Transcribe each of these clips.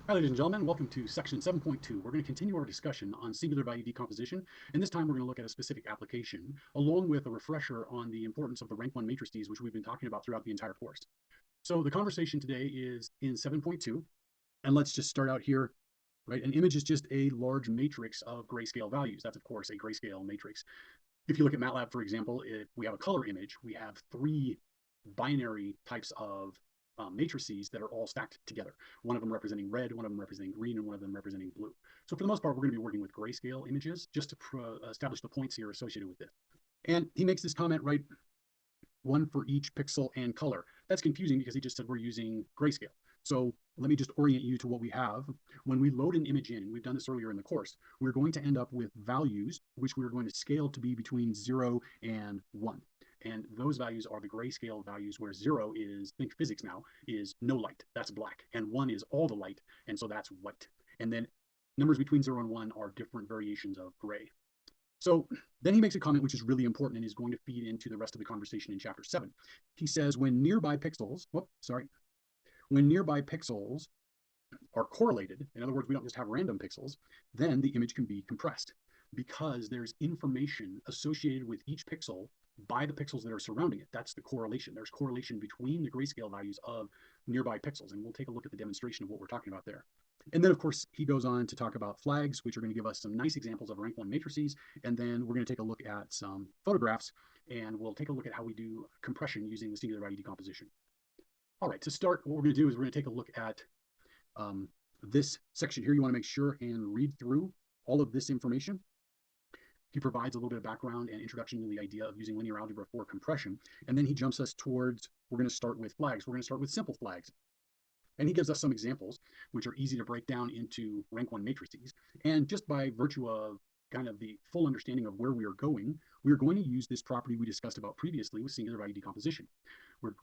Hi, ladies and gentlemen. Welcome to section 7.2. We're going to continue our discussion on singular value decomposition, and this time we're going to look at a specific application, along with a refresher on the importance of the rank 1 matrices, which we've been talking about throughout the entire course. So the conversation today is in 7.2, and let's just start out here, right? An image is just a large matrix of grayscale values. That's, of course, a grayscale matrix. If you look at MATLAB, for example, if we have a color image, we have three binary types of matrices that are all stacked together. One of them representing red, one of them representing green, and one of them representing blue. So for the most part, we're going to be working with grayscale images just to establish the points here associated with this. And he makes this comment, right? One for each pixel and color. That's confusing because he just said we're using grayscale. So let me just orient you to what we have. When we load an image in, and we've done this earlier in the course, we're going to end up with values, which we're going to scale to be between 0 and 1. And those values are the grayscale values, where 0 is, think physics now, is no light. That's black. And 1 is all the light. And so that's white. And then numbers between 0 and 1 are different variations of gray. So then he makes a comment which is really important and is going to feed into the rest of the conversation in chapter 7. He says when nearby pixels, when nearby pixels are correlated, in other words, we don't just have random pixels, then the image can be compressed because there's information associated with each pixel by the pixels that are surrounding it. That's the correlation. There's correlation between the grayscale values of nearby pixels, and we'll take a look at the demonstration of what we're talking about there. And then, of course, he goes on to talk about flags, which are going to give us some nice examples of rank 1 matrices, and then we're going to take a look at some photographs, and we'll take a look at how we do compression using the singular value decomposition. All right, to start, what we're going to do is we're going to take a look at this section here. You want to make sure and read through all of this information. He provides a little bit of background and introduction to the idea of using linear algebra for compression. And then he jumps us towards, we're going to start with flags. We're going to start with simple flags. And he gives us some examples, which are easy to break down into rank 1 matrices. And just by virtue of kind of the full understanding of where we are going to use this property we discussed about previously with singular value decomposition.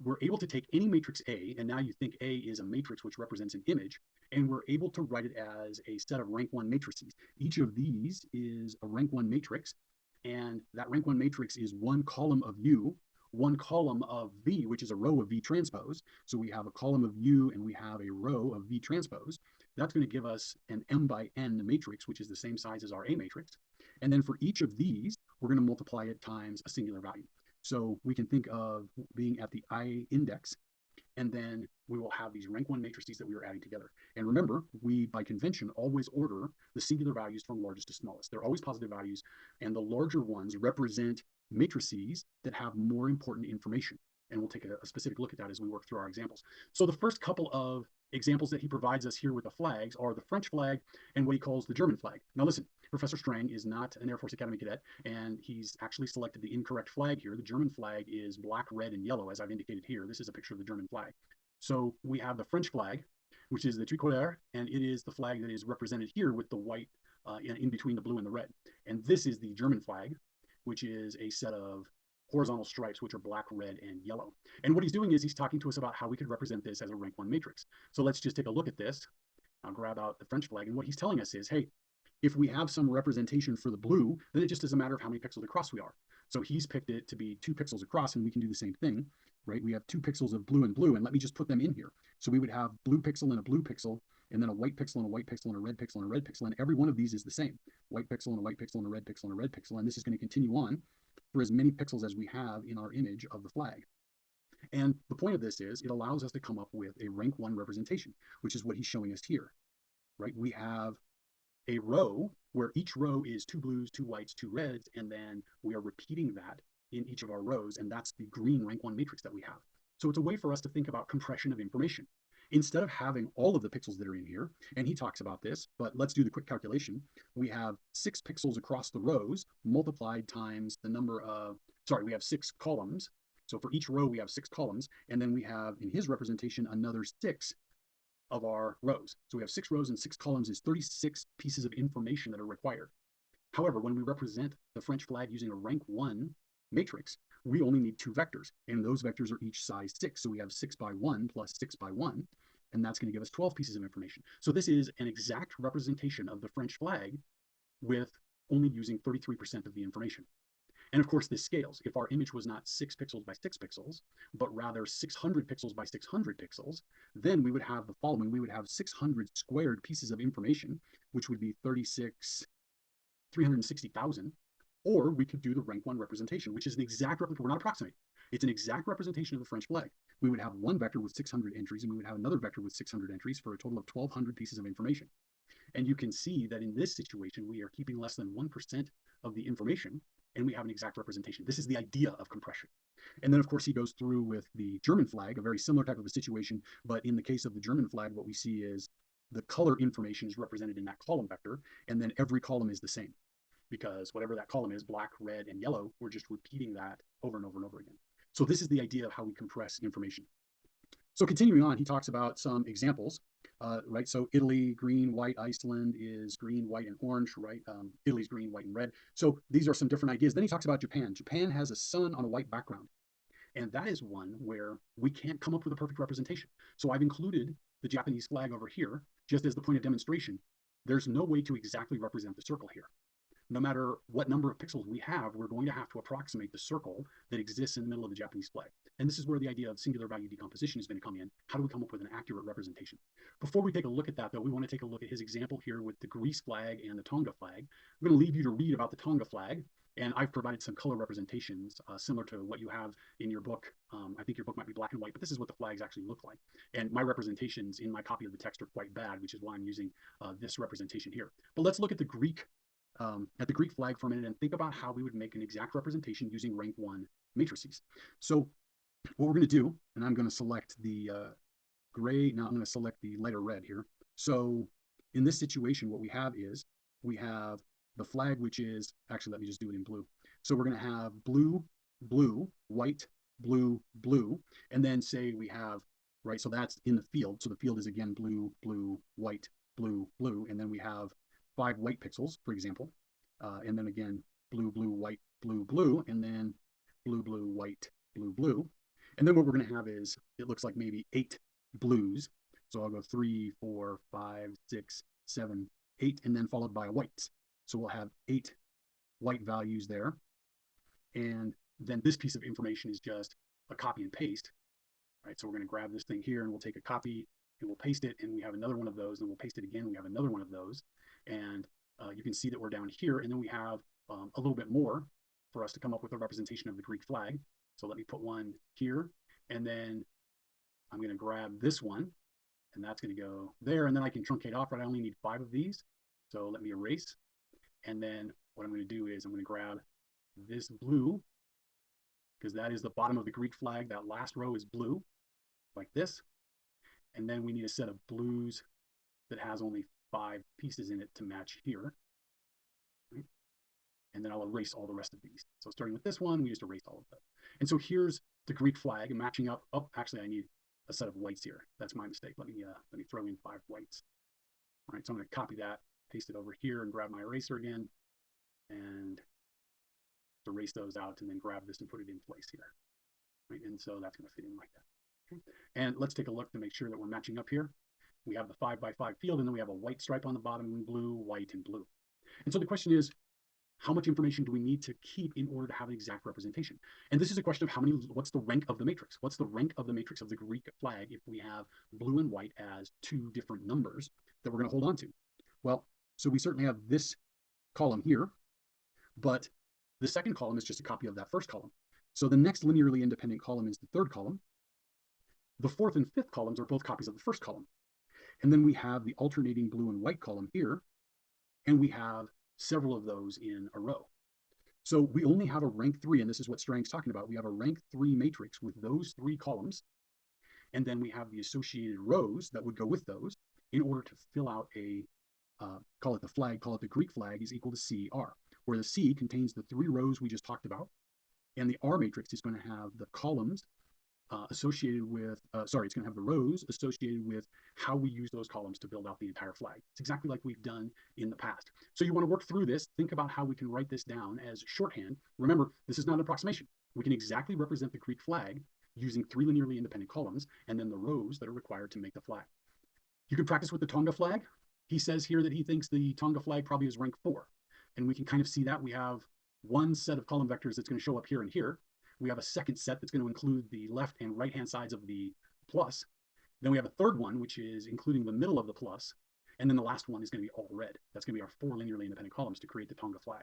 We're able to take any matrix A, and now you think A is a matrix which represents an image, and we're able to write it as a set of rank 1 matrices. Each of these is a rank 1 matrix, and that rank 1 matrix is one column of U, one column of V, which is a row of V transpose. So we have a column of U and we have a row of V transpose. That's going to give us an M by N matrix, which is the same size as our A matrix. And then for each of these, we're going to multiply it times a singular value. So we can think of being at the I index, and then we will have these rank 1 matrices that we are adding together. And remember, we, by convention, always order the singular values from largest to smallest. They're always positive values, and the larger ones represent matrices that have more important information. And we'll take a specific look at that as we work through our examples. So the first couple of examples that he provides us here with the flags are the French flag and what he calls the German flag. Now listen, Professor Strang is not an Air Force Academy cadet, and he's actually selected the incorrect flag here. The German flag is black, red, and yellow, as I've indicated here. This is a picture of the German flag. So we have the French flag, which is the tricolore, and it is the flag that is represented here with the white in between the blue and the red. And this is the German flag, which is a set of horizontal stripes, which are black, red, and yellow. And what he's doing is he's talking to us about how we could represent this as a rank 1 matrix. So let's just take a look at this. I'll grab out the French flag, and what he's telling us is, hey, if we have some representation for the blue, then it just is a matter of how many pixels across we are. So he's picked it to be 2 pixels across, and we can do the same thing, right? We have 2 pixels of blue, and let me just put them in here. So we would have blue pixel and a blue pixel, and then a white pixel and a white pixel and a red pixel and a red pixel, and every one of these is the same. White pixel and a white pixel and a red pixel and a red pixel, and this is going to continue on for as many pixels as we have in our image of the flag. And the point of this is it allows us to come up with a rank 1 representation, which is what he's showing us here, right? We have a row where each row is 2 blues, 2 whites, 2 reds, and then we are repeating that in each of our rows, and that's the green rank 1 matrix that we have. So it's a way for us to think about compression of information. Instead of having all of the pixels that are in here, and he talks about this, but let's do the quick calculation. We have 6 pixels across the rows multiplied times the number of, we have 6 columns. So for each row, we have 6 columns, and then we have, in his representation, another 6 of our rows. So we have 6 rows and 6 columns is 36 pieces of information that are required. However, when we represent the French flag using a rank 1 matrix, we only need 2 vectors, and those vectors are each size 6. So we have 6 by 1 plus 6 by 1, and that's going to give us 12 pieces of information. So this is an exact representation of the French flag with only using 33% of the information. And of course, this scales. If our image was not 6 pixels by 6 pixels, but rather 600 pixels by 600 pixels, then we would have the following. We would have 600 squared pieces of information, which would be 360,000. Or we could do the rank 1 representation, which is an exact replica. We're not approximating. It's an exact representation of the French flag. We would have one vector with 600 entries, and we would have another vector with 600 entries for a total of 1,200 pieces of information. And you can see that in this situation, we are keeping less than 1% of the information, and we have an exact representation. This is the idea of compression. And then, of course, he goes through with the German flag, a very similar type of a situation. But in the case of the German flag, what we see is the color information is represented in that column vector, and then every column is the same. Because whatever that column is, black, red, and yellow, we're just repeating that over and over and over again. So this is the idea of how we compress information. So continuing on, he talks about some examples, right? So Italy, green, white, Iceland is green, white, and orange, right? Italy's green, white, and red. So these are some different ideas. Then he talks about Japan. Japan has a sun on a white background. And that is one where we can't come up with a perfect representation. So I've included the Japanese flag over here, just as the point of demonstration. There's no way to exactly represent the circle here. No matter what number of pixels we have, we're going to have to approximate the circle that exists in the middle of the Japanese flag. And this is where the idea of singular value decomposition is going to come in. How do we come up with an accurate representation? Before we take a look at that, though, we want to take a look at his example here with the Greece flag and the Tonga flag. I'm going to leave you to read about the Tonga flag, and I've provided some color representations similar to what you have in your book. I think your book might be black and white, but this is what the flags actually look like. And my representations in my copy of the text are quite bad, which is why I'm using this representation here. But let's look at the Greek flag for a minute and think about how we would make an exact representation using rank 1 matrices. So what we're going to do, and I'm going to select the gray, now I'm going to select the lighter red here. So in this situation, what we have is we have the flag, which is, actually, let me just do it in blue. So we're going to have blue, blue, white, blue, blue, and then say we have, right, so that's in the field. So the field is again blue, blue, white, blue, blue, and then we have 5 white pixels, for example, and then again, blue, blue, white, blue, blue, and then blue, blue, white, blue, blue. And then what we're going to have is, it looks like maybe 8 blues. So I'll go 3, 4, 5, 6, 7, 8, and then followed by whites. So we'll have 8 white values there. And then this piece of information is just a copy and paste, right? So we're going to grab this thing here, and we'll take a copy, and we'll paste it, and we have another one of those, and we'll paste it again, we have another one of those. And you can see that we're down here, and then we have a little bit more for us to come up with a representation of the Greek flag. So let me put one here, and then I'm going to grab this one, and that's going to go there, and then I can truncate off, right? I only need 5 of these. So let me erase. And then what I'm going to do is I'm going to grab this blue, because that is the bottom of the Greek flag. That last row is blue, like this. And then we need a set of blues that has only 5 pieces in it to match here. Right? And then I'll erase all the rest of these. So starting with this one, we just erased all of them. And so here's the Greek flag matching up. Oh, actually, I need a set of whites here. That's my mistake. Let me throw in 5 whites. All right, so I'm going to copy that, paste it over here, and grab my eraser again, and erase those out, and then grab this and put it in place here. Right? And so that's going to fit in like that. Okay. And let's take a look to make sure that we're matching up here. We have the 5 by 5 field, and then we have a white stripe on the bottom, and blue, white, and blue. And so the question is, how much information do we need to keep in order to have an exact representation? And this is a question of what's the rank of the matrix? What's the rank of the matrix of the Greek flag if we have blue and white as 2 different numbers that we're going to hold on to? Well, so we certainly have this column here, but the second column is just a copy of that first column. So the next linearly independent column is the third column. The fourth and fifth columns are both copies of the first column. And then we have the alternating blue and white column here, and we have several of those in a row. So we only have a rank 3, and this is what Strang's talking about. We have a rank 3 matrix with those 3 columns, and then we have the associated rows that would go with those in order to fill out a, call it the Greek flag is equal to CR, where the C contains the 3 rows we just talked about, and the R matrix is going to have the columns associated with, it's going to have the rows associated with how we use those columns to build out the entire flag. It's exactly like we've done in the past. So you want to work through this, think about how we can write this down as shorthand. Remember, this is not an approximation. We can exactly represent the Greek flag using 3 linearly independent columns and then the rows that are required to make the flag. You can practice with the Tonga flag. He says here that he thinks the Tonga flag probably is rank 4. And we can kind of see that we have one set of column vectors that's going to show up here and here. We have a second set that's going to include the left and right-hand sides of the plus. Then we have a third one, which is including the middle of the plus. And then the last one is going to be all red. That's going to be our 4 linearly independent columns to create the Tonga flag.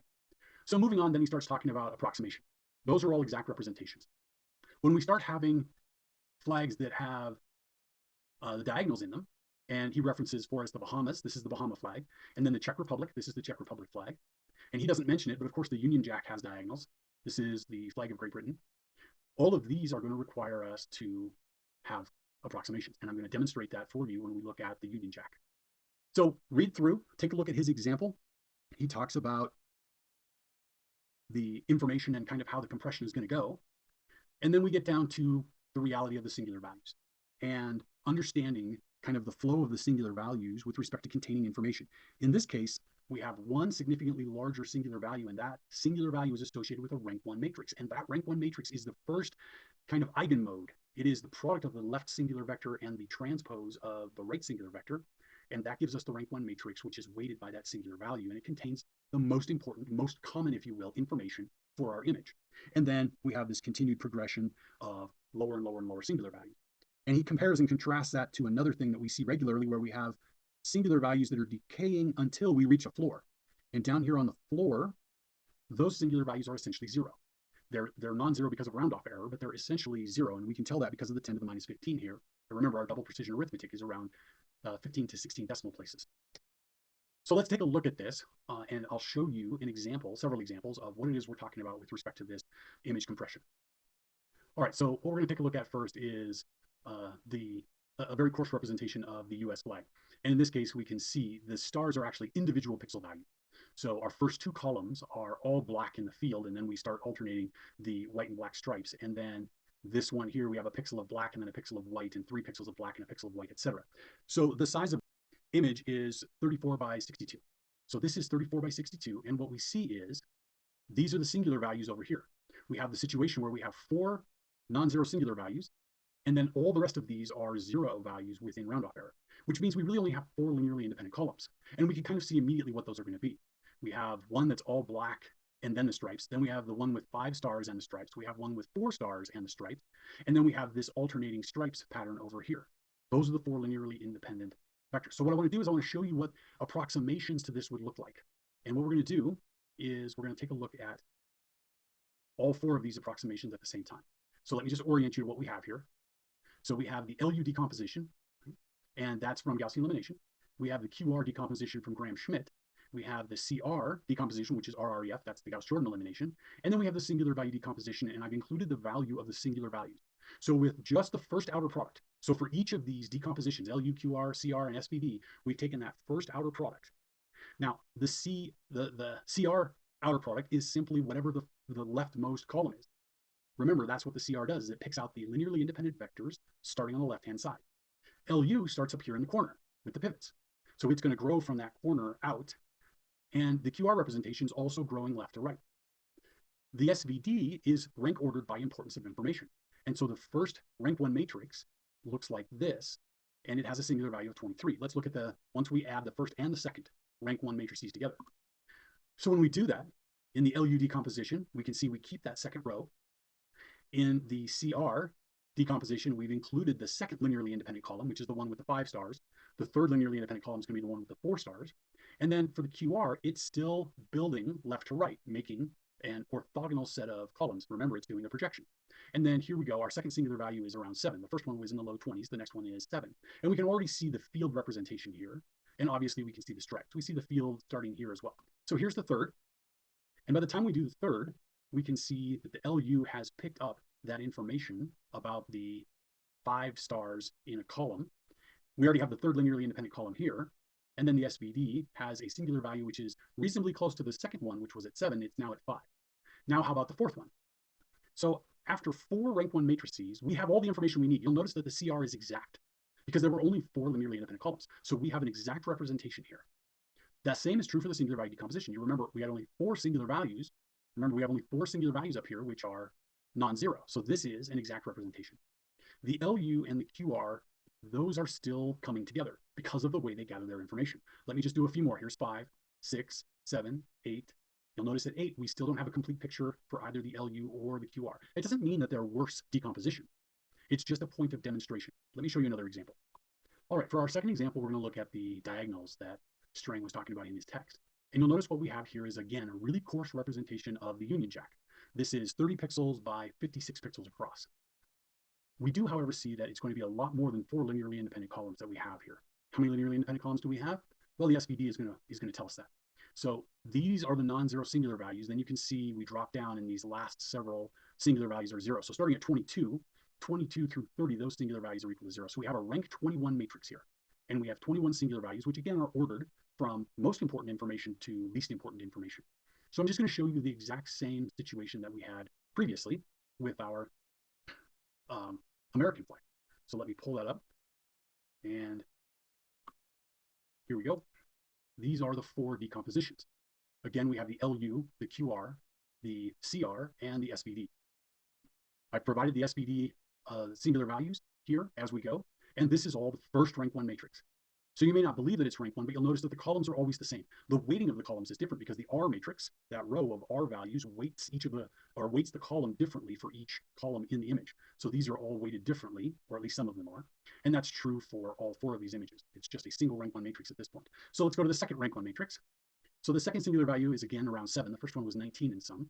So moving on, then he starts talking about approximation. Those are all exact representations. When we start having flags that have the diagonals in them, and he references for us the Bahamas, this is the Bahama flag, and then the Czech Republic, this is the Czech Republic flag. And he doesn't mention it, but of course the Union Jack has diagonals. This is the flag of Great Britain. All of these are going to require us to have approximations, and I'm going to demonstrate that for you when we look at the Union Jack. So read through, take a look at his example. He talks about the information and kind of how the compression is going to go. And then we get down to the reality of the singular values and understanding kind of the flow of the singular values with respect to containing information. In this case, we have one significantly larger singular value, and that singular value is associated with a rank 1 matrix. And that rank 1 matrix is the first kind of eigenmode. It is the product of the left singular vector and the transpose of the right singular vector. And that gives us the rank 1 matrix, which is weighted by that singular value. And it contains the most important, most common, if you will, information for our image. And then we have this continued progression of lower and lower and lower singular values. And he compares and contrasts that to another thing that we see regularly, where we have singular values that are decaying until we reach a floor. And down here on the floor, those singular values are essentially zero. They're non-zero because of round-off error, but they're essentially zero. And we can tell that because of the 10 to the minus 15 here. And remember, our double precision arithmetic is around 15 to 16 decimal places. So let's take a look at this, and I'll show you an example, several examples of what it is we're talking about with respect to this image compression. All right, so what we're going to take a look at first is a very coarse representation of the US flag. And in this case, we can see the stars are actually individual pixel values. So our first two columns are all black in the field, and then we start alternating the white and black stripes. And then this one here, we have a pixel of black and then a pixel of white and 3 pixels of black and a pixel of white, etc. So the size of the image is 34 by 62. So this is 34 by 62. And what we see is these are the singular values over here. We have the situation where we have 4 non-zero singular values, and then all the rest of these are 0 values within round-off error, which means we really only have 4 linearly independent columns. And we can kind of see immediately what those are going to be. We have one that's all black and then the stripes. Then we have the one with 5 stars and the stripes. We have one with 4 stars and the stripes. And then we have this alternating stripes pattern over here. Those are the 4 linearly independent vectors. So what I want to do is I want to show you what approximations to this would look like. And what we're going to do is we're going to take a look at all 4 of these approximations at the same time. So let me just orient you to what we have here. So we have the LU decomposition, and that's from Gaussian elimination. We have the QR decomposition from Graham-Schmidt. We have the CR decomposition, which is RREF, that's the Gauss-Jordan elimination. And then we have the singular value decomposition, and I've included the value of the singular values. So with just the first outer product, so for each of these decompositions, LU, QR, CR, and SVD, we've taken that first outer product. Now, the CR outer product is simply whatever the leftmost column is. Remember, that's what the CR does, is it picks out the linearly independent vectors starting on the left-hand side. LU starts up here in the corner with the pivots. So it's going to grow from that corner out, and the QR representation is also growing left to right. The SVD is rank ordered by importance of information. And so the first rank 1 matrix looks like this, and it has a singular value of 23. Let's look at once we add the first and the second rank 1 matrices together. So when we do that, in the LU decomposition, we can see we keep that second row. In the CR decomposition, we've included the second linearly independent column, which is the one with the 5 stars. The third linearly independent column is going to be the one with the 4 stars. And then for the QR, it's still building left to right, making an orthogonal set of columns. Remember, it's doing a projection. And then here we go. Our second singular value is around 7. The first one was in the low 20s. The next one is 7. And we can already see the field representation here. And obviously, we can see the stripes. We see the field starting here as well. So here's the third. And by the time we do the third, we can see that the LU has picked up that information about the 5 stars in a column. We already have the third linearly independent column here. And then the SVD has a singular value, which is reasonably close to the second one, which was at 7. It's now at 5. Now, how about the fourth one? So after 4 rank 1 matrices, we have all the information we need. You'll notice that the CR is exact because there were only 4 linearly independent columns. So we have an exact representation here. That same is true for the singular value decomposition. You remember we had only 4 singular values. Remember, we have only 4 singular values up here, which are non-zero. So this is an exact representation. The LU and the QR, those are still coming together because of the way they gather their information. Let me just do a few more. Here's 5, 6, 7, 8, You'll notice at 8, we still don't have a complete picture for either the LU or the QR. It doesn't mean that they're worse decomposition. It's just a point of demonstration. Let me show you another example. All right, for our second example, we're going to look at the diagonals that Strang was talking about in his text. And you'll notice what we have here is, again, a really coarse representation of the Union Jack. This is 30 pixels by 56 pixels across. We do, however, see that it's going to be a lot more than 4 linearly independent columns that we have here. How many linearly independent columns do we have? Well, the SVD is going to tell us that. So these are the non-zero singular values. Then you can see we drop down and these last several singular values are 0. So starting at 22 through 30, those singular values are equal to 0. So we have a rank 21 matrix here. And we have 21 singular values, which again are ordered from most important information to least important information. So I'm just going to show you the exact same situation that we had previously with our American flag. So let me pull that up. And here we go. These are the 4 decompositions. Again, we have the LU, the QR, the CR, and the SVD. I've provided the SVD singular values here as we go, and this is all the first rank 1 matrix. So you may not believe that it's rank 1, but you'll notice that the columns are always the same. The weighting of the columns is different because the R matrix, that row of R values, weights the column differently for each column in the image. So these are all weighted differently, or at least some of them are. And that's true for all 4 of these images. It's just a single rank 1 matrix at this point. So let's go to the second rank 1 matrix. So the second singular value is again around 7. The first one was 19 and some.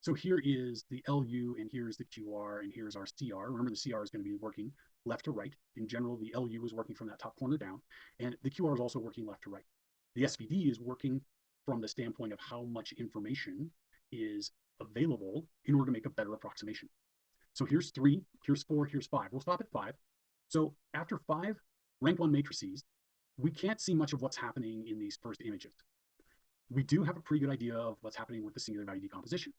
So here is the LU, and here's the QR, and here's our CR. Remember, the CR is going to be working left to right. In general, the LU is working from that top corner down, and the QR is also working left to right. The SVD is working from the standpoint of how much information is available in order to make a better approximation. So here's 3, here's 4, here's 5. We'll stop at 5. So after 5 rank 1 matrices, we can't see much of what's happening in these first images. We do have a pretty good idea of what's happening with the singular value decomposition.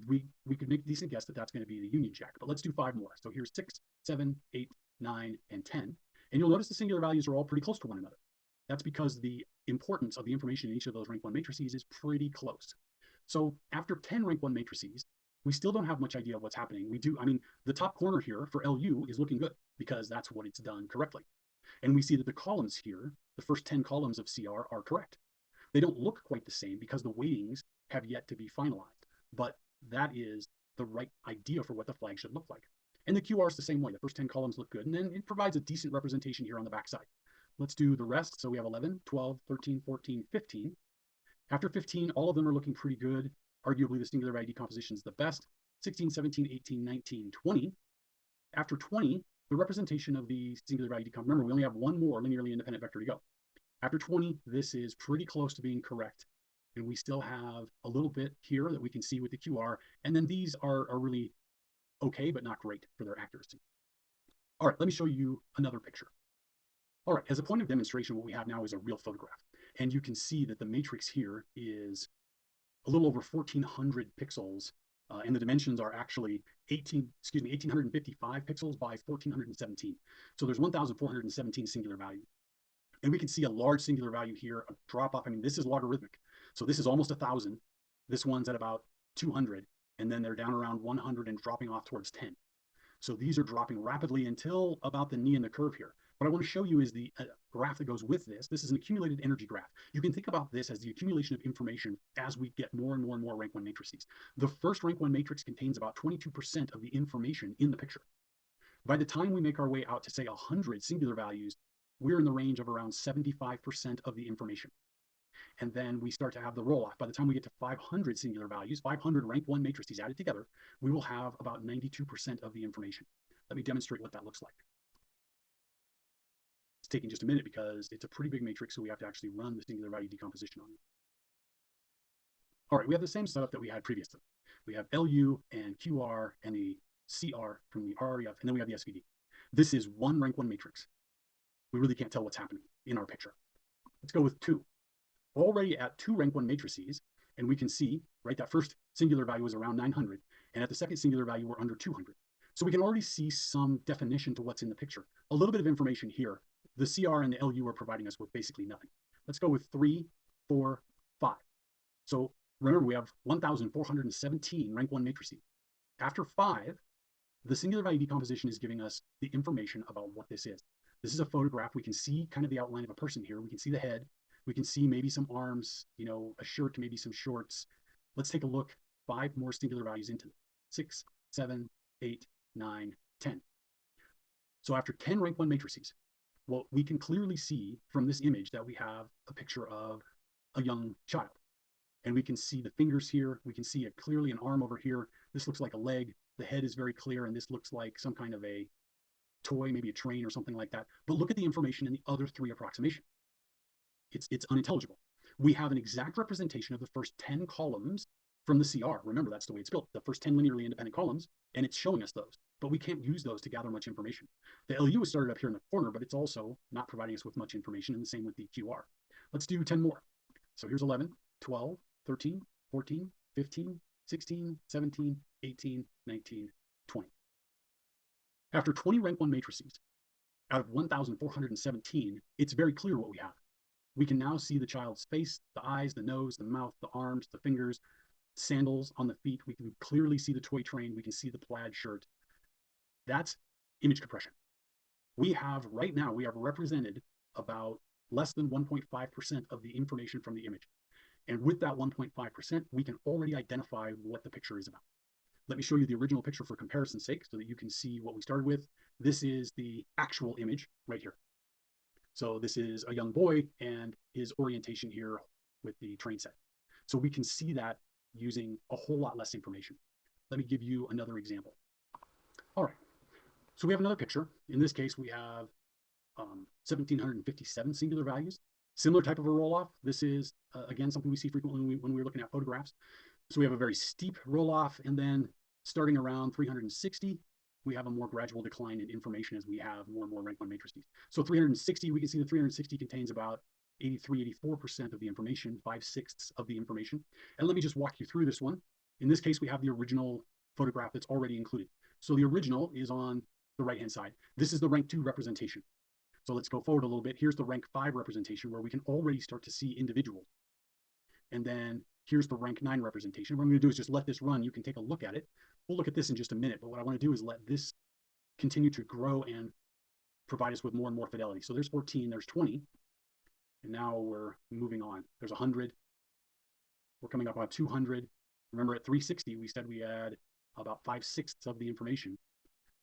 We could make a decent guess that that's going to be the Union Jack, but let's do 5 more. So here's 6, 7, 8, 9, and 10. And you'll notice the singular values are all pretty close to one another. That's because the importance of the information in each of those rank 1 matrices is pretty close. So after 10 rank 1 matrices, we still don't have much idea of what's happening. The top corner here for LU is looking good because that's what it's done correctly. And we see that the columns here, the first 10 columns of CR, are correct. They don't look quite the same because the weightings have yet to be finalized, but that is the right idea for what the flag should look like. And the QR is the same way. The first 10 columns look good, and then it provides a decent representation here on the back side. Let's do the rest. So we have 11, 12, 13, 14, 15. After 15, all of them are looking pretty good. Arguably, the singular value decomposition is the best. 16, 17, 18, 19, 20. After 20, the representation of the singular value decomposition, remember, we only have one more linearly independent vector to go. After 20, this is pretty close to being correct. And we still have a little bit here that we can see with the QR. And then these are really okay, but not great for their accuracy. All right, let me show you another picture. All right, as a point of demonstration, what we have now is a real photograph. And you can see that the matrix here is a little over 1,400 pixels. And the dimensions are actually 1,855 pixels by 1,417. So there's 1,417 singular values. And we can see a large singular value here, a drop off. I mean, this is logarithmic. So this is almost 1,000. This one's at about 200. And then they're down around 100 and dropping off towards 10. So these are dropping rapidly until about the knee in the curve here. What I want to show you is the graph that goes with this. This is an accumulated energy graph. You can think about this as the accumulation of information as we get more and more and more rank 1 matrices. The first rank 1 matrix contains about 22% of the information in the picture. By the time we make our way out to, say, 100 singular values, we're in the range of around 75% of the information. And then we start to have the roll-off. By the time we get to 500 singular values, 500 rank 1 matrices added together, we will have about 92% of the information. Let me demonstrate what that looks like. It's taking just a minute because it's a pretty big matrix, so we have to actually run the singular value decomposition on it. All right, we have the same setup that we had previously. We have LU and QR and the CR from the RREF, and then we have the SVD. This is one rank 1 matrix. We really can't tell what's happening in our picture. Let's go with 2. Already at 2 rank 1 matrices, and we can see, right, that first singular value is around 900, and at the second singular value, we're under 200. So we can already see some definition to what's in the picture. A little bit of information here. The CR and the LU are providing us with basically nothing. Let's go with 3, 4, 5. So remember, we have 1,417 rank 1 matrices. After 5, the singular value decomposition is giving us the information about what this is. This is a photograph. We can see kind of the outline of a person here. We can see the head. We can see maybe some arms, a shirt, maybe some shorts. Let's take a look, 5 more singular values into 6, 7, 8, 9, 10. So after 10 rank 1 matrices, well, we can clearly see from this image that we have a picture of a young child. And we can see the fingers here. We can see clearly an arm over here. This looks like a leg. The head is very clear, and this looks like some kind of a toy, maybe a train or something like that. But look at the information in the other 3 approximations. It's unintelligible. We have an exact representation of the first 10 columns from the CR. Remember, that's the way it's built. The first 10 linearly independent columns, and it's showing us those. But we can't use those to gather much information. The LU is started up here in the corner, but it's also not providing us with much information, and the same with the QR. Let's do 10 more. So here's 11, 12, 13, 14, 15, 16, 17, 18, 19, 20. After 20 rank 1 matrices out of 1,417, it's very clear what we have. We can now see the child's face, the eyes, the nose, the mouth, the arms, the fingers, sandals on the feet. We can clearly see the toy train. We can see the plaid shirt. That's image compression. We have right now, we have represented about less than 1.5% of the information from the image. And with that 1.5%, we can already identify what the picture is about. Let me show you the original picture for comparison's sake so that you can see what we started with. This is the actual image right here. So this is a young boy and his orientation here with the train set. So we can see that using a whole lot less information. Let me give you another example. All right, so we have another picture. In this case, we have 1,757 singular values. Similar type of a roll-off. This is, again, something we see frequently when we're looking at photographs. So we have a very steep roll-off, and then starting around 360, we have a more gradual decline in information as we have more and more rank 1 matrices. So 360, we can see the 360 contains about 83, 84% of the information, 5/6 of the information. And let me just walk you through this one. In this case, we have the original photograph that's already included. So the original is on the right-hand side. This is the rank 2 representation. So let's go forward a little bit. Here's the rank 5 representation where we can already start to see individuals. And then here's the rank 9 representation. What I'm going to do is just let this run. You can take a look at it. We'll look at this in just a minute, but what I want to do is let this continue to grow and provide us with more and more fidelity. So there's 14, there's 20, and now we're moving on. There's 100. We're coming up on 200. Remember, at 360, we said we had about 5/6 of the information.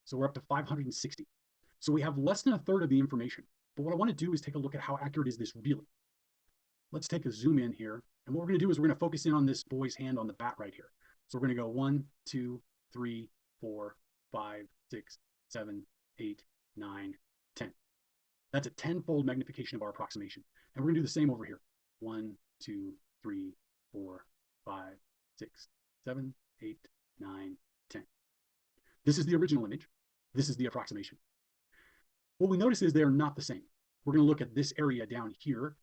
So we're up to 560. So we have less than a third of the information. But what I want to do is take a look at how accurate is this really. Let's take a zoom in here. And what we're going to do is we're going to focus in on this boy's hand on the bat right here. So we're going to go 1, 2, 3, 4, 5, 6, 7, 8, 9, 10. That's a 10-fold magnification of our approximation. And we're going to do the same over here. 1, 2, 3, 4, 5, 6, 7, 8, 9, 10. This is the original image. This is the approximation. What we notice is they are not the same. We're going to look at this area down here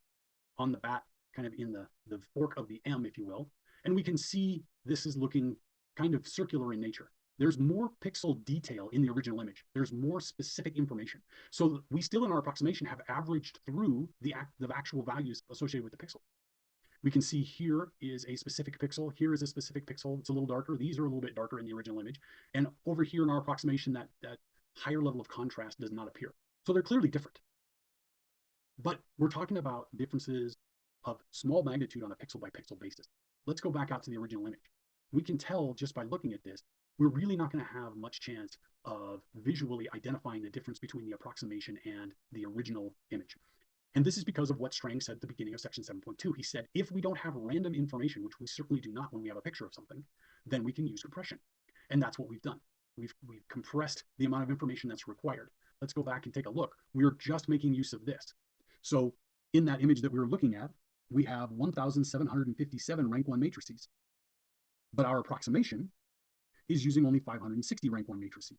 on the bat, kind of in the fork of the M, if you will. And we can see this is looking kind of circular in nature. There's more pixel detail in the original image. There's more specific information. So we still in our approximation have averaged through the actual values associated with the pixel. We can see here is a specific pixel. Here is a specific pixel. It's a little darker. These are a little bit darker in the original image. And over here in our approximation, that higher level of contrast does not appear. So they're clearly different. But we're talking about differences of small magnitude on a pixel by pixel basis. Let's go back out to the original image. We can tell just by looking at this, we're really not going to have much chance of visually identifying the difference between the approximation and the original image. And this is because of what Strang said at the beginning of section 7.2. He said, if we don't have random information, which we certainly do not when we have a picture of something, then we can use compression. And that's what we've done. We've compressed the amount of information that's required. Let's go back and take a look. We're just making use of this. So in that image that we were looking at, we have 1,757 rank 1 matrices. But our approximation is using only 560 rank 1 matrices.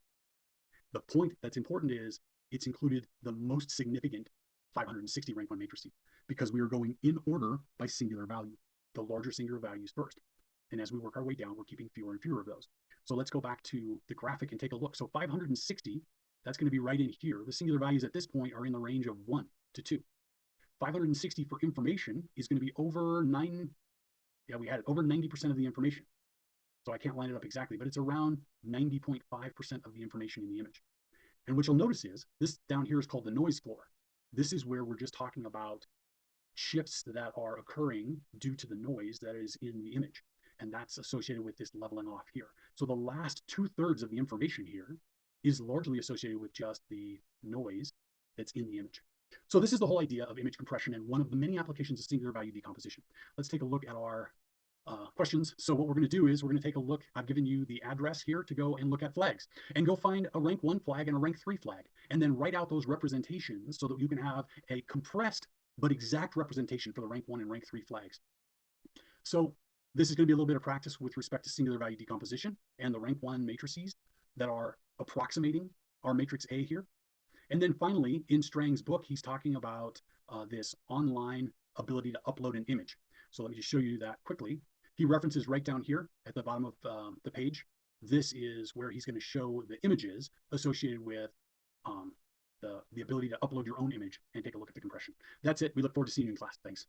The point that's important is it's included the most significant 560 rank 1 matrices because we are going in order by singular value, the larger singular values first. And as we work our way down, we're keeping fewer and fewer of those. So let's go back to the graphic and take a look. So 560, that's going to be right in here. The singular values at this point are in the range of 1 to 2. 560 for information is going to be over 9. Yeah, we had over 90% of the information. So I can't line it up exactly, but it's around 90.5% of the information in the image. And what you'll notice is this down here is called the noise floor. This is where we're just talking about shifts that are occurring due to the noise that is in the image. and that's associated with this leveling off here. So the last 2/3 of the information here is largely associated with just the noise that's in the image. So this is the whole idea of image compression and one of the many applications of singular value decomposition. Let's take a look at our questions. So what we're going to do is we're going to take a look. I've given you the address here to go and look at flags and go find a rank 1 flag and a rank 3 flag, and then write out those representations so that you can have a compressed but exact representation for the rank 1 and rank 3 flags. So this is going to be a little bit of practice with respect to singular value decomposition and the rank 1 matrices that are approximating our matrix A here. And then finally, in Strang's book, he's talking about this online ability to upload an image. So let me just show you that quickly. He references right down here at the bottom of the page. This is where he's going to show the images associated with the ability to upload your own image and take a look at the compression. That's it. We look forward to seeing you in class. Thanks.